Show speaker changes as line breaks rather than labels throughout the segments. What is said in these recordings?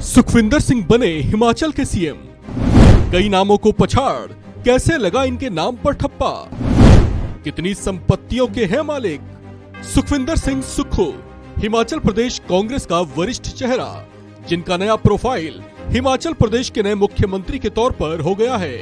सुखविंदर सिंह बने हिमाचल के सीएम। कई नामों को पछाड़ कैसे लगा इनके नाम पर ठप्पा। कितनी संपत्तियों के हैं मालिक। सुखविंदर सिंह सुक्खू हिमाचल प्रदेश कांग्रेस का वरिष्ठ चेहरा, जिनका नया प्रोफाइल हिमाचल प्रदेश के नए मुख्यमंत्री के तौर पर हो गया है।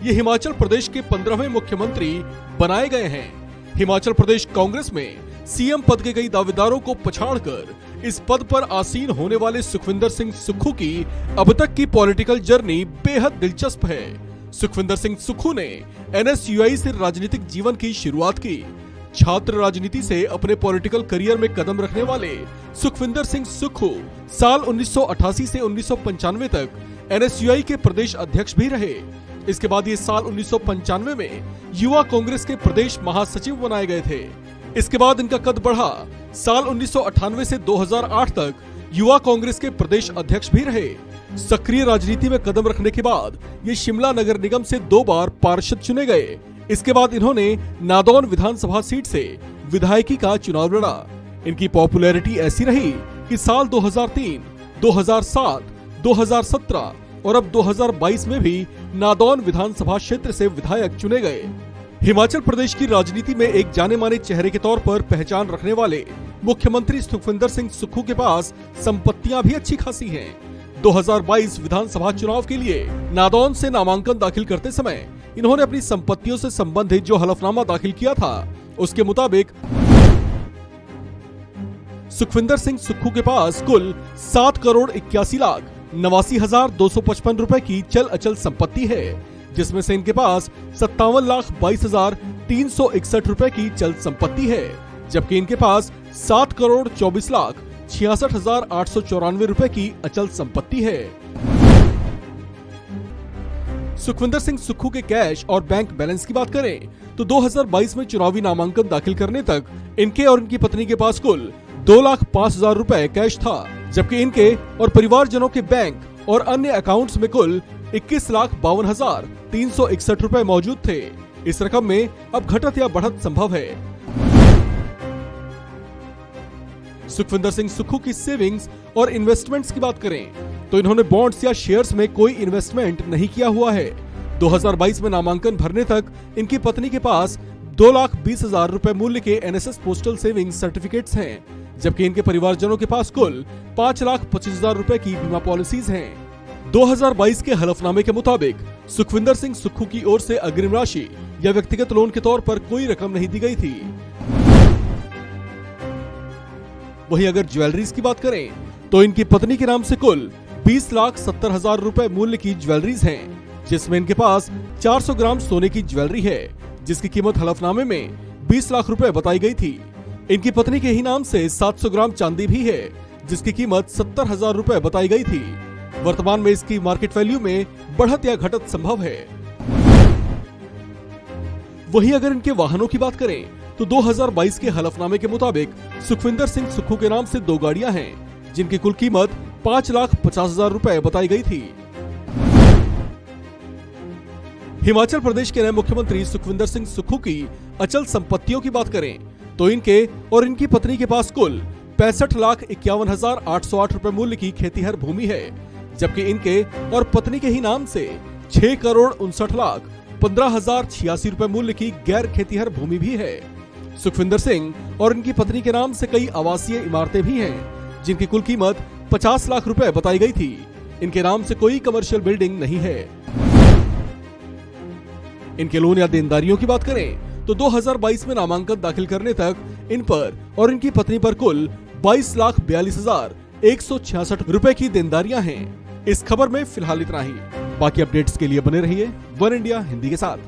ये हिमाचल प्रदेश के 15वें मुख्यमंत्री बनाए गए हैं। हिमाचल प्रदेश कांग्रेस में सीएम पद के कई दावेदारों को पछाड़कर इस पद पर आसीन होने वाले सुखविंदर सिंह सुक्खू की अब तक की पॉलिटिकल जर्नी बेहद दिलचस्प है। सुखविंदर सिंह सुक्खू ने एनएसयूआई से राजनीतिक जीवन की शुरुआत की। छात्र राजनीति से अपने पॉलिटिकल करियर में कदम रखने वाले सुखविंदर सिंह सुक्खू साल 1988 से 1995 तक एनएसयूआई के प्रदेश अध्यक्ष भी रहे। इसके बाद ये साल 1995 में युवा कांग्रेस के प्रदेश महासचिव बनाए गए थे। इसके बाद इनका कद बढ़ा। साल 1998 से 2008 तक युवा कांग्रेस के प्रदेश अध्यक्ष भी रहे। सक्रिय राजनीति में कदम रखने के बाद ये शिमला नगर निगम से 2 बार पार्षद चुने गए। इसके बाद इन्होंने नादौन विधानसभा सीट से विधायकी का चुनाव लड़ा। इनकी पॉपुलैरिटी ऐसी रही कि साल 2003, 2007, 2017 और अब 2022 में भी नादौन विधानसभा क्षेत्र से विधायक चुने गए। हिमाचल प्रदेश की राजनीति में एक जाने माने चेहरे के तौर पर पहचान रखने वाले मुख्यमंत्री सुखविंदर सिंह सुक्खू के पास संपत्तियां भी अच्छी खासी हैं। 2022 विधानसभा चुनाव के लिए नादौन से नामांकन दाखिल करते समय इन्होंने अपनी संपत्तियों से संबंधित जो हलफनामा दाखिल किया था, उसके मुताबिक सुखविंदर सिंह सुक्खू के पास कुल 7 करोड़ 81 लाख 89,255 रुपए की चल अचल संपत्ति है, जिसमें से इनके पास 57,22,361 रुपए की चल संपत्ति है, जबकि इनके पास 7 करोड़ 24 लाख 66,894 रुपए की अचल संपत्ति है। सुखविंदर सिंह सुक्खू के कैश और बैंक बैलेंस की बात करें तो 2022 में चुनावी नामांकन दाखिल करने तक इनके और इनकी पत्नी के पास कुल 2,05,000 रुपए कैश था, जबकि इनके और परिवारजनों के बैंक और अन्य अकाउंट्स में कुल 21,52,361 रुपए मौजूद थे। इस रकम में अब घटत या बढ़त संभव है। सुखविंदर सिंह सुक्खू की सेविंग्स और इन्वेस्टमेंट्स की बात करें तो इन्होंने बॉन्ड्स या शेयर्स में कोई इन्वेस्टमेंट नहीं किया हुआ है। 2022 में नामांकन भरने तक इनकी पत्नी के पास 2,20,000 रुपए मूल्य के एनएसएस पोस्टल सेविंग्स सर्टिफिकेट्स हैं, जबकि इनके परिवारजनों के पास कुल 5,25,000 रुपए की बीमा पॉलिसीज हैं। 2022 के हलफनामे के मुताबिक सुखविंदर सिंह सुक्खू की ओर से अग्रिम राशि या व्यक्तिगत लोन के तौर पर कोई रकम नहीं दी गई थी। वहीं अगर ज्वेलरीज की बात करें तो इनकी पत्नी के नाम से कुल 20,70,000 रुपए मूल्य की ज्वेलरीज हैं, जिसमें इनके पास 400 ग्राम सोने की ज्वेलरी है, जिसकी कीमत हलफनामे में 20 लाख रुपए बताई गई थी। इनकी पत्नी के ही नाम से 700 ग्राम चांदी भी है, जिसकी कीमत 70,000 रुपए बताई गई थी। वर्तमान में इसकी मार्केट वैल्यू में बढ़त या घटत संभव है। वहीं अगर इनके वाहनों की बात करें तो 2022 के हलफनामे के मुताबिक सुखविंदर सिंह सुक्खू के नाम से 2 गाड़ियां हैं, जिनकी कुल कीमत 5,50,000 रुपए बताई गई थी। हिमाचल प्रदेश के नए मुख्यमंत्री सुखविंदर सिंह सुक्खू की अचल संपत्तियों की बात करें तो इनके और इनकी पत्नी के पास कुल 65,51,808 रुपए मूल्य की खेतीहर भूमि है, जबकि इनके और पत्नी के ही नाम से 6 करोड़ 59,15,086 रुपए मूल्य की गैर खेतीहर भूमि भी है। सुखविंदर सिंह और इनकी पत्नी के नाम से कई आवासीय इमारतें भी हैं, जिनकी कुल कीमत 50 लाख रुपए बताई गई थी। इनके नाम से कोई कमर्शियल बिल्डिंग नहीं है। इनके लोन या देनदारियों की बात करें तो 2022 में नामांकन दाखिल करने तक इन पर और इनकी पत्नी पर कुल 22,42,166 रुपए की देनदारियां हैं। इस खबर में फिलहाल इतना ही। बाकी अपडेट्स के लिए बने रहिए वन इंडिया हिंदी के साथ।